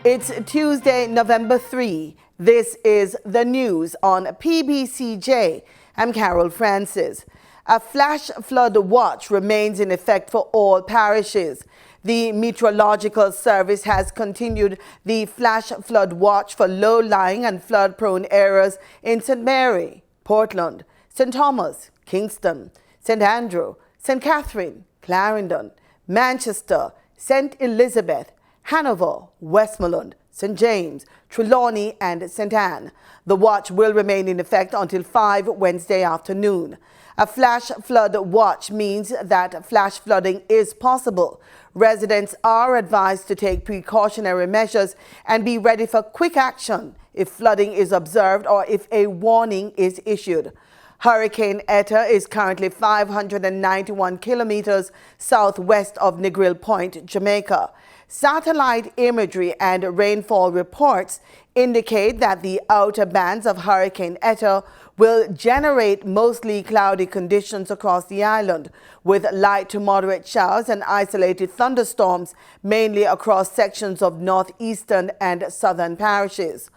It's Tuesday, November 3. This is the news on PBCJ. I'm Carol Francis. A flash flood watch remains in effect for all parishes. The Meteorological Service has continued the flash flood watch for low-lying and flood-prone areas in St. Mary, Portland, St. Thomas, Kingston, St. Andrew, St. Catherine, Clarendon, Manchester, St. Elizabeth, Hanover, Westmoreland, St. James, Trelawney and St. Anne. The watch will remain in effect until 5 Wednesday afternoon. A flash flood watch means that flash flooding is possible. Residents are advised to take precautionary measures and be ready for quick action if flooding is observed or if a warning is issued. Hurricane Etta is currently 591 kilometers southwest of Negril Point, Jamaica. Satellite imagery and rainfall reports indicate that the outer bands of Hurricane Etta will generate mostly cloudy conditions across the island, with light to moderate showers and isolated thunderstorms, mainly across sections of northeastern and southern parishes.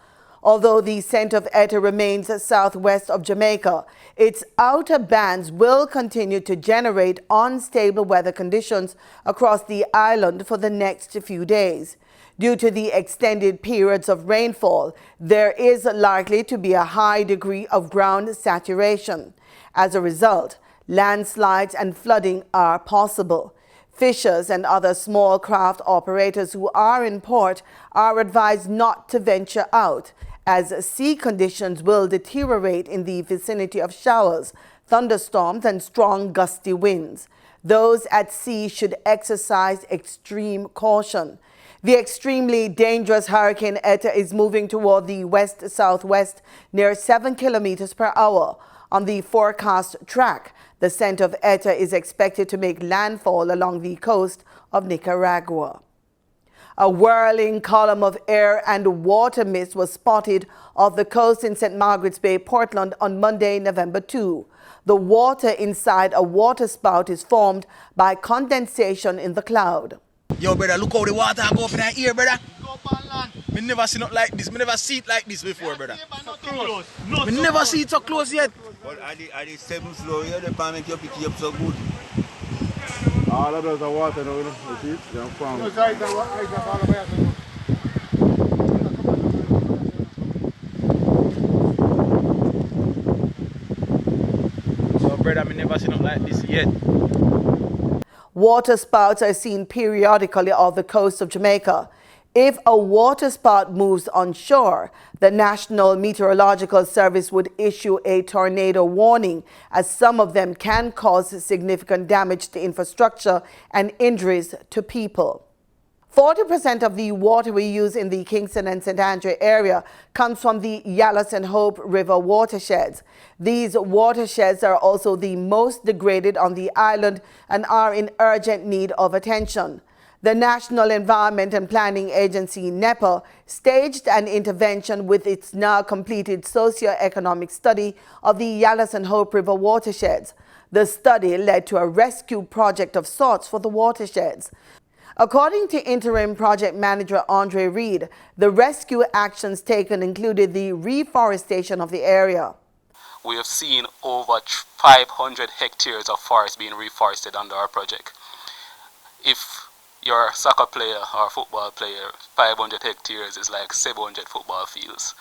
Although the center of Etta remains southwest of Jamaica, its outer bands will continue to generate unstable weather conditions across the island for the next few days. Due to the extended periods of rainfall, there is likely to be a high degree of ground saturation. As a result, landslides and flooding are possible. Fishers and other small craft operators who are in port are advised not to venture out, as sea conditions will deteriorate in the vicinity of showers, thunderstorms and strong gusty winds. Those at sea should exercise extreme caution. The extremely dangerous Hurricane Etta is moving toward the west-southwest near 7 kilometers per hour. On the forecast track, the center of Etta is expected to make landfall along the coast of Nicaragua. A whirling column of air and water mist was spotted off the coast in St. Margaret's Bay, Portland on Monday, November 2. The water inside a water spout is formed by condensation in the cloud. Yo, brother, look how the water go up in that ear, brother. Go up on land. Me never seen it like this. Me never see it like this before, brother. Me never see it so close yet. But at the 7th floor here, the pan make you pick it up so good. All of those are water now, you see it? They're from. So, brother, me never seen it like this yet. Water spouts are seen periodically off the coast of Jamaica. If a water spout moves onshore, the National Meteorological Service would issue a tornado warning, as some of them can cause significant damage to infrastructure and injuries to people. 40% of the water we use in the Kingston and St. Andrew area comes from the Yallahs and Hope River watersheds. These watersheds are also the most degraded on the island and are in urgent need of attention. The National Environment and Planning Agency, NEPA, staged an intervention with its now completed Socio-Economic study of the Yallahs and Hope River watersheds. The study led to a rescue project of sorts for the watersheds. According to interim project manager Andre Reed, the rescue actions taken included the reforestation of the area. We have seen over 500 hectares of forest being reforested under our project. If you're a soccer player or a football player, 500 hectares is like 700 football fields.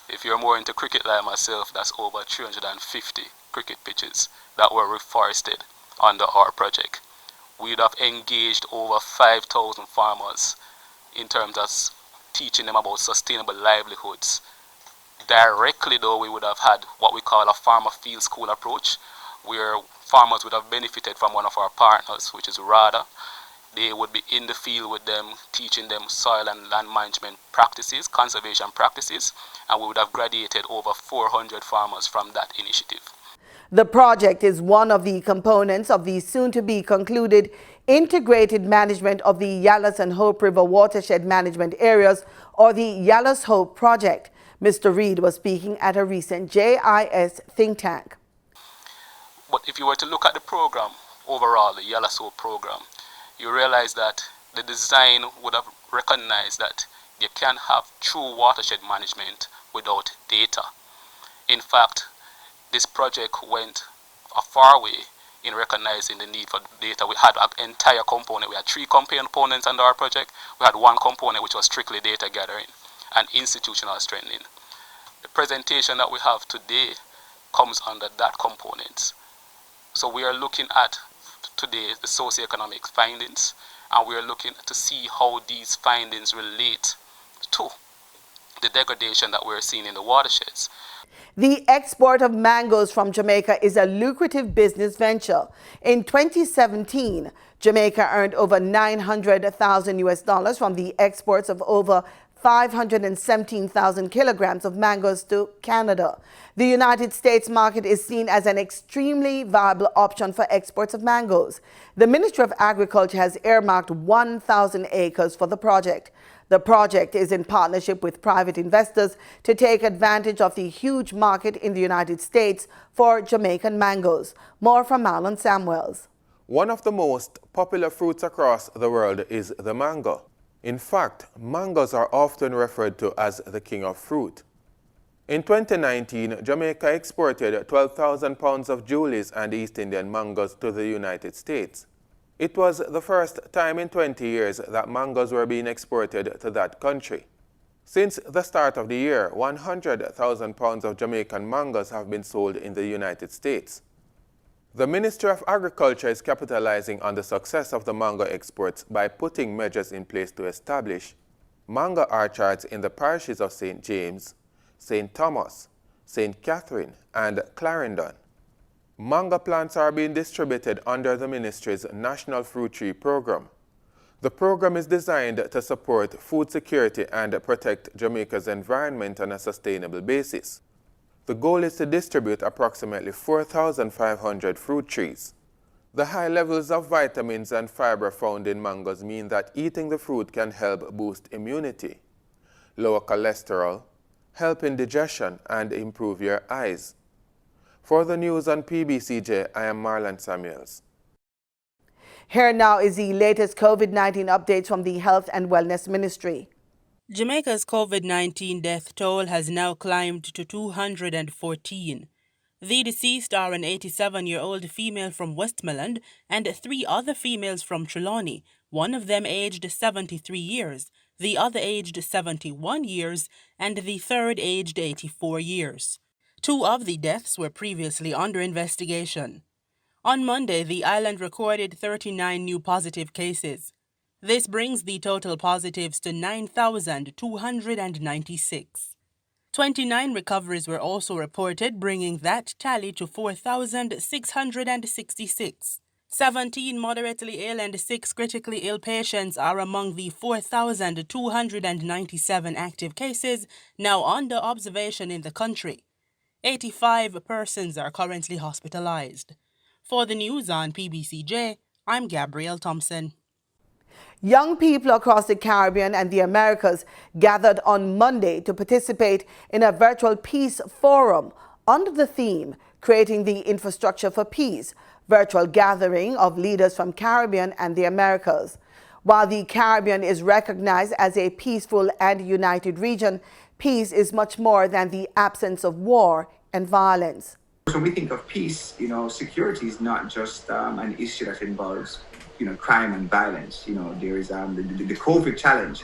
If you're more into cricket like myself, that's over 350 cricket pitches that were reforested under our project. We'd have engaged over 5,000 farmers in terms of teaching them about sustainable livelihoods. Directly though, we would have had what we call a farmer field school approach, where farmers would have benefited from one of our partners, which is RADA. They would be in the field with them, teaching them soil and land management practices, conservation practices, and we would have graduated over 400 farmers from that initiative. The project is one of the components of the soon-to-be concluded integrated management of the Yallahs and Hope River watershed management areas, or the Yallahs Hope project. Mr. Reed was speaking at a recent JIS think tank. But if you were to look at the program overall, the Yallahs Hope program, you realize that the design would have recognized that You can't have true watershed management without data. In fact, this project went a far way in recognizing the need for data. We had an entire component. We had 3 components under our project. We had one component which was strictly data gathering and institutional strengthening. The presentation that we have today comes under that component. So we are looking at today the socio-economic findings, and we are looking to see how these findings relate to the degradation that we're seeing in the watersheds. The export of mangoes from Jamaica is a lucrative business venture. In 2017, Jamaica earned over $900,000 from the exports of over 517,000 kilograms of mangoes to Canada. The United States market is seen as an extremely viable option for exports of mangoes. The Ministry of Agriculture has earmarked 1,000 acres for the project. The project is in partnership with private investors to take advantage of the huge market in the United States for Jamaican mangoes. More from Marlon Samuels. One of the most popular fruits across the world is the mango. In fact, mangoes are often referred to as the king of fruit. In 2019, Jamaica exported 12,000 pounds of Julius and East Indian mangoes to the United States. It was the first time in 20 years that mangoes were being exported to that country. Since the start of the year, 100,000 pounds of Jamaican mangoes have been sold in the United States. The Ministry of Agriculture is capitalizing on the success of the mango exports by putting measures in place to establish mango orchards in the parishes of St. James, St. Thomas, St. Catherine, and Clarendon. Mango plants are being distributed under the ministry's National Fruit Tree Program. The program is designed to support food security and protect Jamaica's environment on a sustainable basis. The goal is to distribute approximately 4,500 fruit trees. The high levels of vitamins and fiber found in mangoes mean that eating the fruit can help boost immunity, lower cholesterol, help in digestion, and improve your eyes. For the news on PBCJ, I am Marlon Samuels. Here now is the latest COVID-19 updates from the Health and Wellness Ministry. Jamaica's COVID-19 death toll has now climbed to 214. The deceased are an 87-year-old female from Westmoreland and 3 other females from Trelawney, one of them aged 73 years, the other aged 71 years, and the third aged 84 years. 2 of the deaths were previously under investigation. On Monday, the island recorded 39 new positive cases. This brings the total positives to 9,296. 29 recoveries were also reported, bringing that tally to 4,666. 17 moderately ill and 6 critically ill patients are among the 4,297 active cases now under observation in the country. 85 persons are currently hospitalized. For the news on PBCJ, I'm Gabrielle Thompson. Young people across the Caribbean and the Americas gathered on Monday to participate in a virtual peace forum under the theme Creating the Infrastructure for Peace, virtual gathering of leaders from Caribbean and the Americas. While the Caribbean is recognized as a peaceful and united region, peace is much more than the absence of war and violence. When we think of peace, security is not just an issue that involves, crime and violence. There is the COVID challenge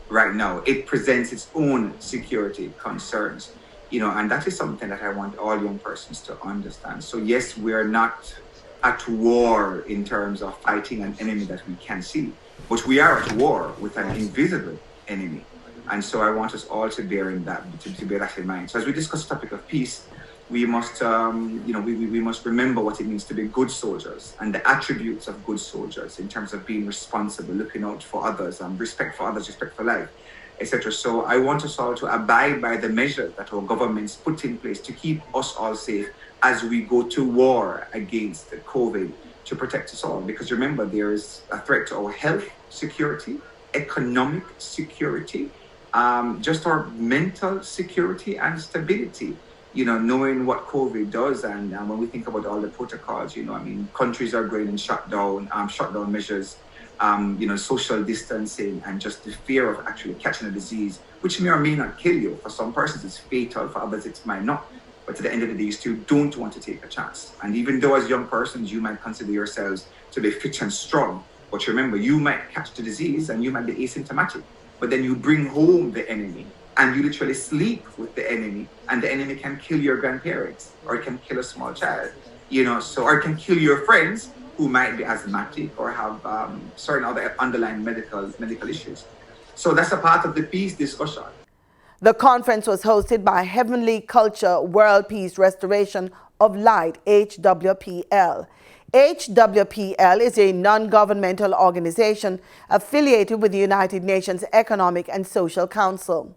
right now. It presents its own security concerns, and that is something that I want all young persons to understand. So yes, we're not at war in terms of fighting an enemy that we can see, but we are at war with an invisible enemy. And so I want us all to bear that in mind. So as we discuss the topic of peace, we must, we must remember what it means to be good soldiers and the attributes of good soldiers in terms of being responsible, looking out for others, respect for others, respect for life, etc. So I want us all to abide by the measures that our governments put in place to keep us all safe as we go to war against COVID to protect us all. Because remember, there is a threat to our health security, economic security, just our mental security and stability. Knowing what COVID does, and when we think about all the protocols, countries are going in shutdown measures, social distancing and just the fear of actually catching a disease, which may or may not kill you. For some persons, it's fatal. For others, it might not. But at the end of the day, you still don't want to take a chance. And even though as young persons, you might consider yourselves to be fit and strong, but remember, you might catch the disease and you might be asymptomatic. But then you bring home the enemy and you literally sleep with the enemy, and the enemy can kill your grandparents, or it can kill a small child, or it can kill your friends who might be asthmatic or have certain other underlying medical issues. So that's a part of the peace discussion. The conference was hosted by Heavenly Culture World Peace Restoration of Light, HWPL. HWPL is a non-governmental organization affiliated with the United Nations Economic and Social Council.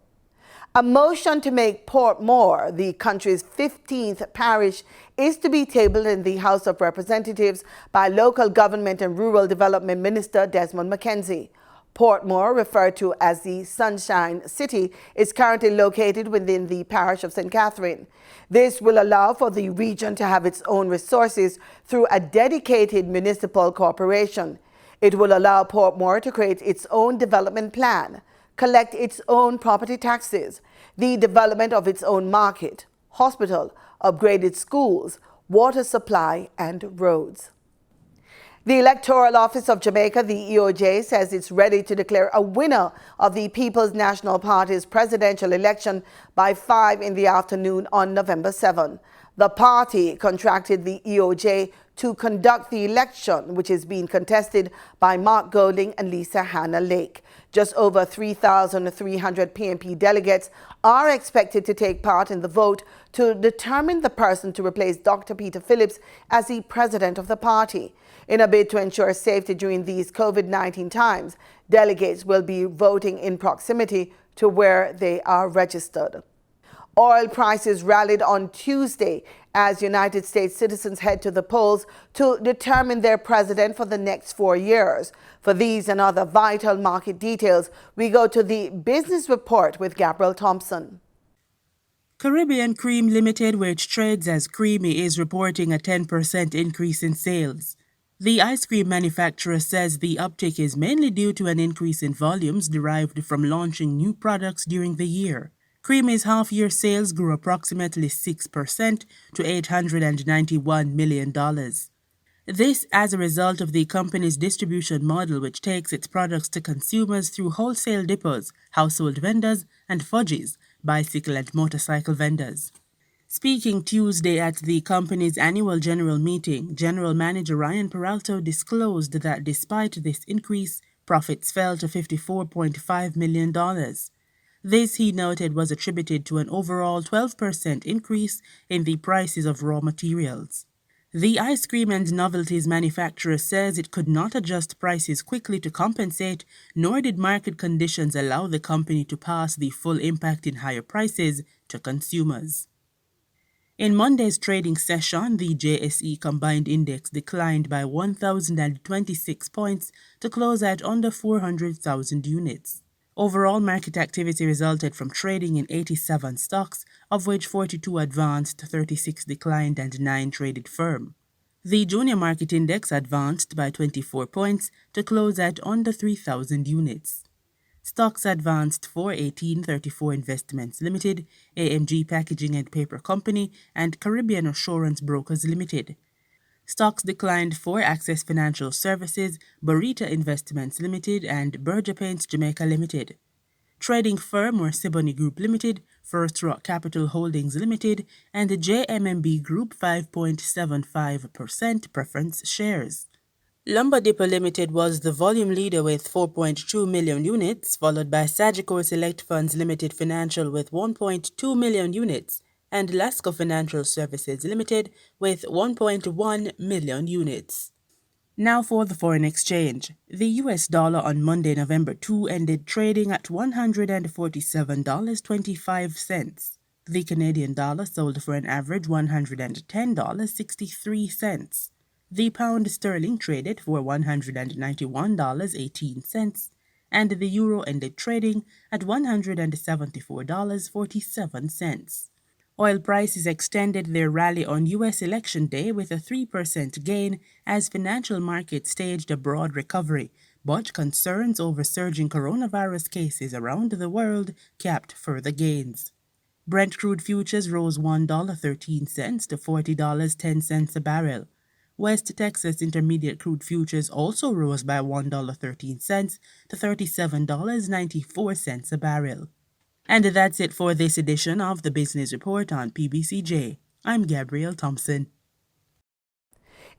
A motion to make Portmore the country's 15th parish is to be tabled in the House of Representatives by Local Government and Rural Development Minister Desmond McKenzie. Portmore, referred to as the Sunshine City, is currently located within the parish of St. Catherine. This will allow for the region to have its own resources through a dedicated municipal corporation. It will allow Portmore to create its own development plan, collect its own property taxes, the development of its own market, hospital, upgraded schools, water supply, and roads. The Electoral Office of Jamaica, the EOJ, says it's ready to declare a winner of the People's National Party's presidential election by 5 in the afternoon on November 7. The party contracted the EOJ to conduct the election, which is being contested by Mark Golding and Lisa Hannah Lake. Just over 3,300 PNP delegates are expected to take part in the vote to determine the person to replace Dr. Peter Phillips as the president of the party. In a bid to ensure safety during these COVID-19 times, delegates will be voting in proximity to where they are registered. Oil prices rallied on Tuesday as United States citizens head to the polls to determine their president for the next 4 years. For these and other vital market details, we go to the Business Report with Gabriel Thompson. Caribbean Cream Limited, which trades as Creamy, is reporting a 10% increase in sales. The ice cream manufacturer says the uptick is mainly due to an increase in volumes derived from launching new products during the year. Creamy's half-year sales grew approximately 6% to $891 million. This as a result of the company's distribution model, which takes its products to consumers through wholesale depots, household vendors, and fudges, bicycle and motorcycle vendors. Speaking Tuesday at the company's annual general meeting, General Manager Ryan Peralto disclosed that despite this increase, profits fell to $54.5 million. This, he noted, was attributed to an overall 12% increase in the prices of raw materials. The ice cream and novelties manufacturer says it could not adjust prices quickly to compensate, nor did market conditions allow the company to pass the full impact in higher prices to consumers. In Monday's trading session, the JSE Combined Index declined by 1,026 points to close at under 400,000 units. Overall market activity resulted from trading in 87 stocks, of which 42 advanced, 36 declined, and 9 traded firm. The Junior Market Index advanced by 24 points to close at under 3,000 units. Stocks advanced for 1834 Investments Limited, AMG Packaging and Paper Company, and Caribbean Assurance Brokers Limited. Stocks declined for Access Financial Services, Burita Investments Limited, and Berger Paints Jamaica Limited. Trading firm were Siboney Group Limited, First Rock Capital Holdings Limited, and the JMMB Group 5.75% preference shares. Lumber Depot Limited was the volume leader with 4.2 million units, followed by Sagicor Select Funds Limited Financial with 1.2 million units, and Lasco Financial Services Limited with 1.1 million units. Now for the foreign exchange. The US dollar on Monday, November 2 ended trading at $147.25. The Canadian dollar sold for an average $110.63. The pound sterling traded for $191.18, and the euro ended trading at $174.47. Oil prices extended their rally on U.S. Election Day with a 3% gain as financial markets staged a broad recovery, but concerns over surging coronavirus cases around the world capped further gains. Brent crude futures rose $1.13 to $40.10 a barrel. West Texas Intermediate crude futures also rose by $1.13 to $37.94 a barrel. And that's it for this edition of the Business Report on PBCJ. I'm Gabrielle Thompson.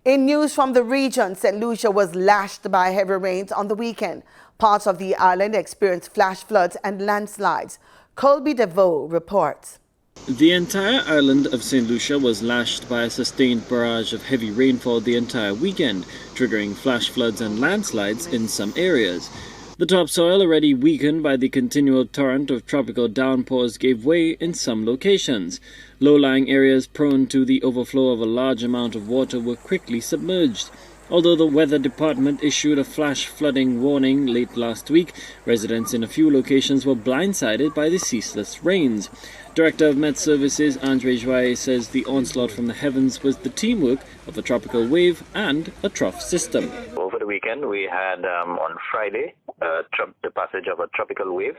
In news from the region, St. Lucia was lashed by heavy rains on the weekend. Parts of the island experienced flash floods and landslides. Colby DeVoe reports. The entire island of St. Lucia was lashed by a sustained barrage of heavy rainfall the entire weekend, triggering flash floods and landslides in some areas. The topsoil, already weakened by the continual torrent of tropical downpours, gave way in some locations. Low-lying areas prone to the overflow of a large amount of water were quickly submerged. Although the weather department issued a flash flooding warning late last week, residents in a few locations were blindsided by the ceaseless rains. Director of Met Services Andre Joye says the onslaught from the heavens was the teamwork of a tropical wave and a trough system. Over the weekend, we had on Friday the passage of a tropical wave,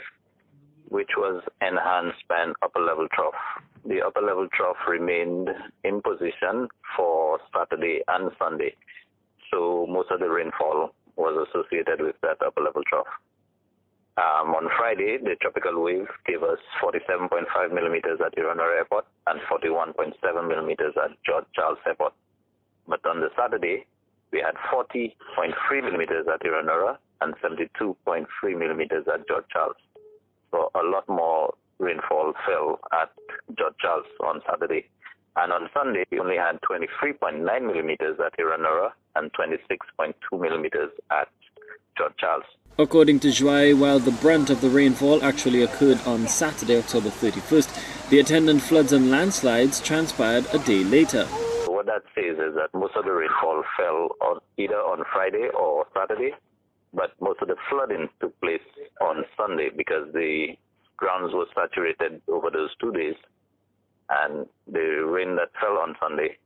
which was enhanced by an upper-level trough. The upper-level trough remained in position for Saturday and Sunday, so most of the rainfall was associated with that upper-level trough. On Friday, the tropical wave gave us 47.5 millimeters at Ironora Airport and 41.7 millimeters at George Charles Airport. But on the Saturday, we had 40.3 millimeters at Ironora and 72.3 millimeters at George Charles. So a lot more rainfall fell at George Charles on Saturday. And on Sunday, we only had 23.9 millimeters at Ironora and 26.2 millimeters at George Charles. According to Joye, while the brunt of the rainfall actually occurred on Saturday, October 31st, the attendant floods and landslides transpired a day later. What that says is that most of the rainfall fell either on Friday or Saturday, but most of the flooding took place on Sunday because the grounds were saturated over those 2 days, and the rain that fell on Sunday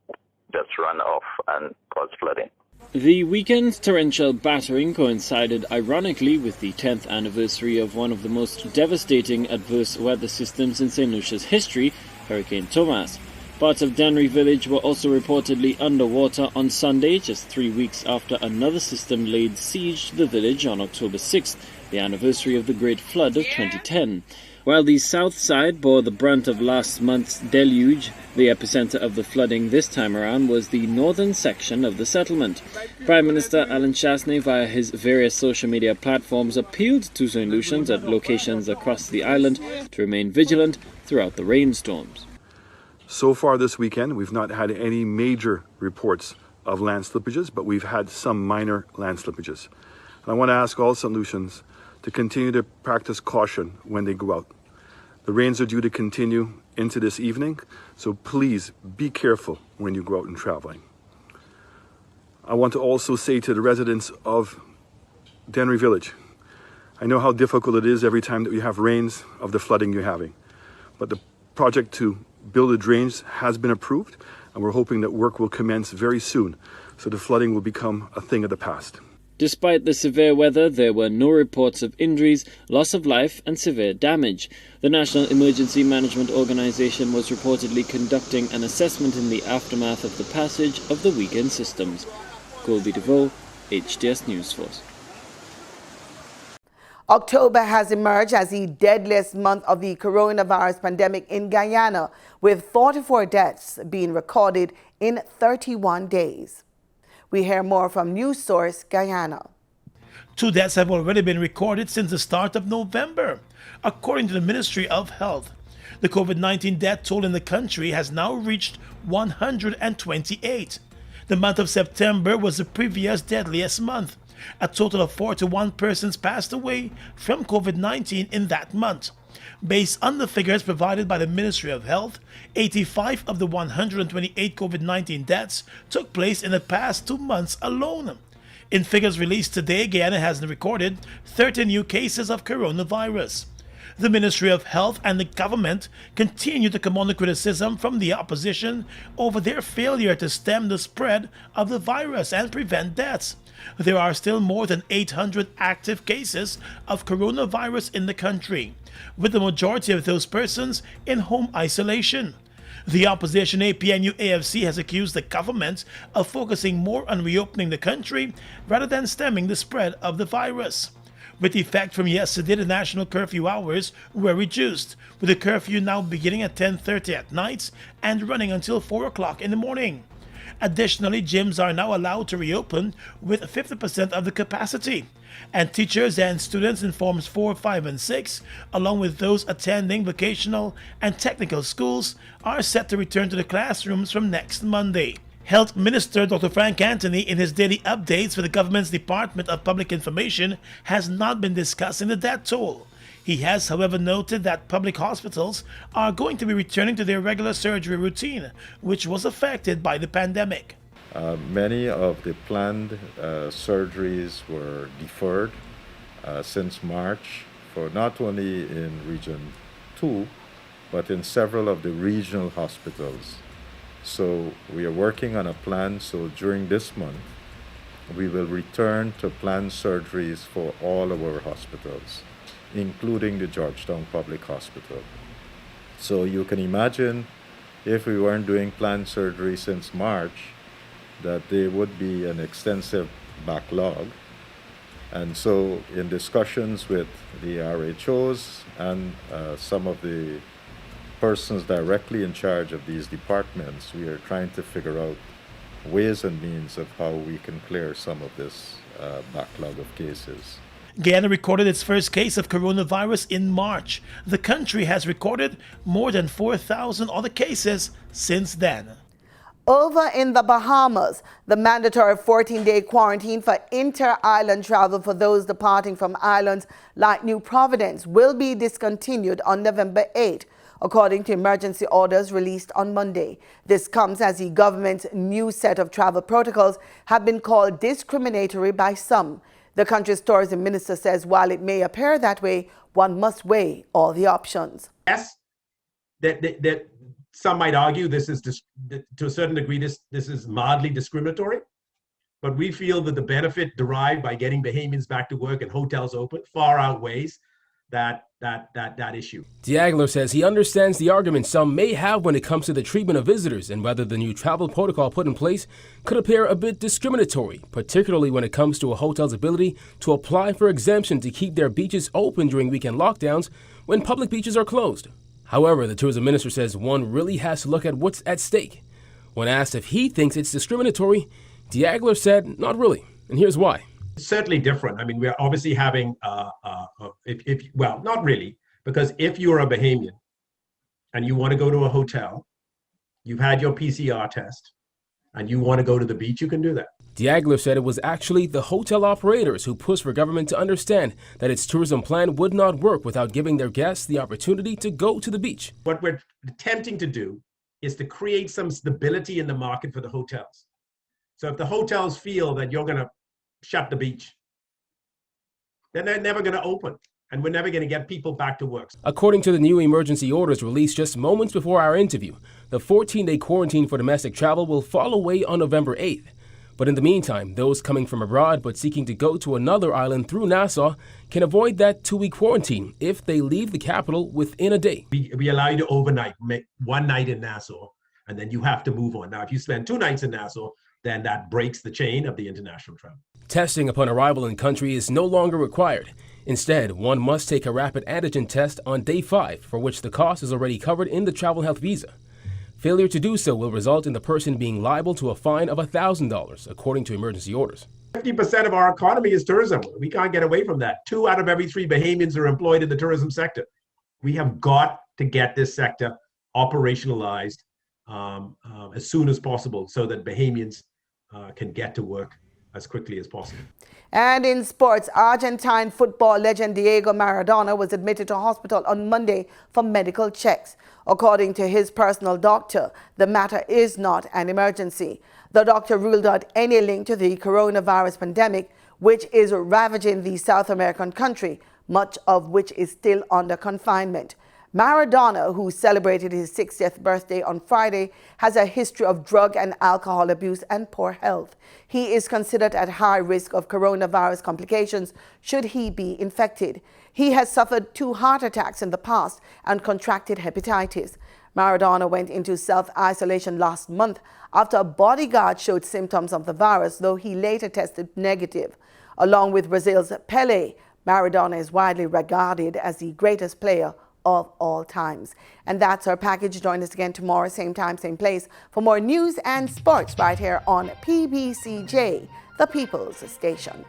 just ran off and caused flooding. The weekend's torrential battering coincided ironically with the 10th anniversary of one of the most devastating adverse weather systems in St. Lucia's history, Hurricane Thomas. Parts of Dennery Village were also reportedly underwater on Sunday, just 3 weeks after another system laid siege to the village on October 6th, the anniversary of the Great Flood of 2010. While the south side bore the brunt of last month's deluge, the epicenter of the flooding this time around was the northern section of the settlement. Prime Minister Alan Chasney, via his various social media platforms, appealed to St. Lucians at locations across the island to remain vigilant throughout the rainstorms. So far this weekend, we've not had any major reports of land slippages, but we've had some minor land slippages. And I want to ask all St. Lucians to continue to practice caution when they go out. The rains are due to continue into this evening, so please be careful when you go out and traveling. I want to also say to the residents of Dennery Village, I know how difficult it is every time that we have rains of the flooding you're having, but the project to build the drains has been approved, and we're hoping that work will commence very soon, so the flooding will become a thing of the past. Despite the severe weather, there were no reports of injuries, loss of life, and severe damage. The National Emergency Management Organization was reportedly conducting an assessment in the aftermath of the passage of the weakened systems. Colby DeVoe, HTS News Force. October has emerged as the deadliest month of the coronavirus pandemic in Guyana, with 44 deaths being recorded in 31 days. We hear more from news source Guyana. 2 deaths have already been recorded since the start of November, according to the Ministry of Health. The COVID-19 death toll in the country has now reached 128. The month of September was the previous deadliest month. A total of 41 persons passed away from COVID-19 in that month. Based on the figures provided by the Ministry of Health, 85 of the 128 COVID-19 deaths took place in the past 2 months alone. In figures released today, Guyana has recorded 30 new cases of coronavirus. The Ministry of Health and the government continue to come under criticism from the opposition over their failure to stem the spread of the virus and prevent deaths. There are still more than 800 active cases of coronavirus in the country, with the majority of those persons in home isolation. The opposition APNU-AFC has accused the government of focusing more on reopening the country rather than stemming the spread of the virus. With effect from yesterday, the national curfew hours were reduced, with the curfew now beginning at 10:30 at night and running until 4 o'clock in the morning. Additionally, gyms are now allowed to reopen with 50% of the capacity, and teachers and students in Forms 4, 5, and 6, along with those attending vocational and technical schools, are set to return to the classrooms from next Monday. Health Minister Dr. Frank Anthony, in his daily updates for the government's Department of Public Information, has not been discussing the death toll. He has, however, noted that public hospitals are going to be returning to their regular surgery routine, which was affected by the pandemic. Many of the planned surgeries were deferred since March, for not only in Region 2, but in several of the regional hospitals. So we are working on a plan, so during this month, we will return to planned surgeries for all of our hospitals, including the Georgetown Public Hospital. So you can imagine if we weren't doing planned surgery since March, that there would be an extensive backlog. And so in discussions with the RHOs and some of the persons directly in charge of these departments, we are trying to figure out ways and means of how we can clear some of this backlog of cases. Guyana recorded its first case of coronavirus in March. The country has recorded more than 4,000 other cases since then. Over in the Bahamas, the mandatory 14-day quarantine for inter-island travel for those departing from islands like New Providence will be discontinued on November 8, according to emergency orders released on Monday. This comes as the government's new set of travel protocols have been called discriminatory by some. The country's tourism minister says while it may appear that way, one must weigh all the options. Yes, that some might argue this is, to a certain degree, this is mildly discriminatory, but we feel that the benefit derived by getting Bahamians back to work and hotels open far outweighs that issue. Yallahs says he understands the argument some may have when it comes to the treatment of visitors and whether the new travel protocol put in place could appear a bit discriminatory, particularly when it comes to a hotel's ability to apply for exemption to keep their beaches open during weekend lockdowns when public beaches are closed. However, the tourism minister says one really has to look at what's at stake. When asked if he thinks it's discriminatory, Yallahs said not really, and here's why. It's certainly different. I mean, we're obviously having, well, not really, because if you're a Bahamian and you want to go to a hotel, you've had your PCR test, and you want to go to the beach, you can do that. Yallahs said it was actually the hotel operators who pushed for government to understand that its tourism plan would not work without giving their guests the opportunity to go to the beach. What we're attempting to do is to create some stability in the market for the hotels. So if the hotels feel that you're going to shut the beach, then they're never going to open, and we're never going to get people back to work. According to the new emergency orders released just moments before our interview, the 14-day quarantine for domestic travel will fall away on November 8th. But in the meantime, those coming from abroad but seeking to go to another island through Nassau can avoid that 2-week quarantine if they leave the capital within a day. We allow you to overnight, make one night in Nassau, and then you have to move on. Now, if you spend 2 nights in Nassau, then that breaks the chain of the international travel. Testing upon arrival in country is no longer required. Instead, one must take a rapid antigen test on day 5, for which the cost is already covered in the travel health visa. Failure to do so will result in the person being liable to a fine of $1,000, according to emergency orders. 50% of our economy is tourism. We can't get away from that. 2 out of every 3 Bahamians are employed in the tourism sector. We have got to get this sector operationalized as soon as possible so that Bahamians can get to work as quickly as possible. And in sports, Argentine football legend Diego Maradona was admitted to hospital on Monday for medical checks. According to his personal doctor, the matter is not an emergency. The doctor ruled out any link to the coronavirus pandemic, which is ravaging the South American country, much of which is still under confinement. Maradona, who celebrated his 60th birthday on Friday, has a history of drug and alcohol abuse and poor health. He is considered at high risk of coronavirus complications should he be infected. He has suffered 2 heart attacks in the past and contracted hepatitis. Maradona went into self-isolation last month after a bodyguard showed symptoms of the virus, though he later tested negative. Along with Brazil's Pelé, Maradona is widely regarded as the greatest player of all times. And that's our package. Join us again tomorrow, same time, same place, for more news and sports right here on PBCJ, the People's Station.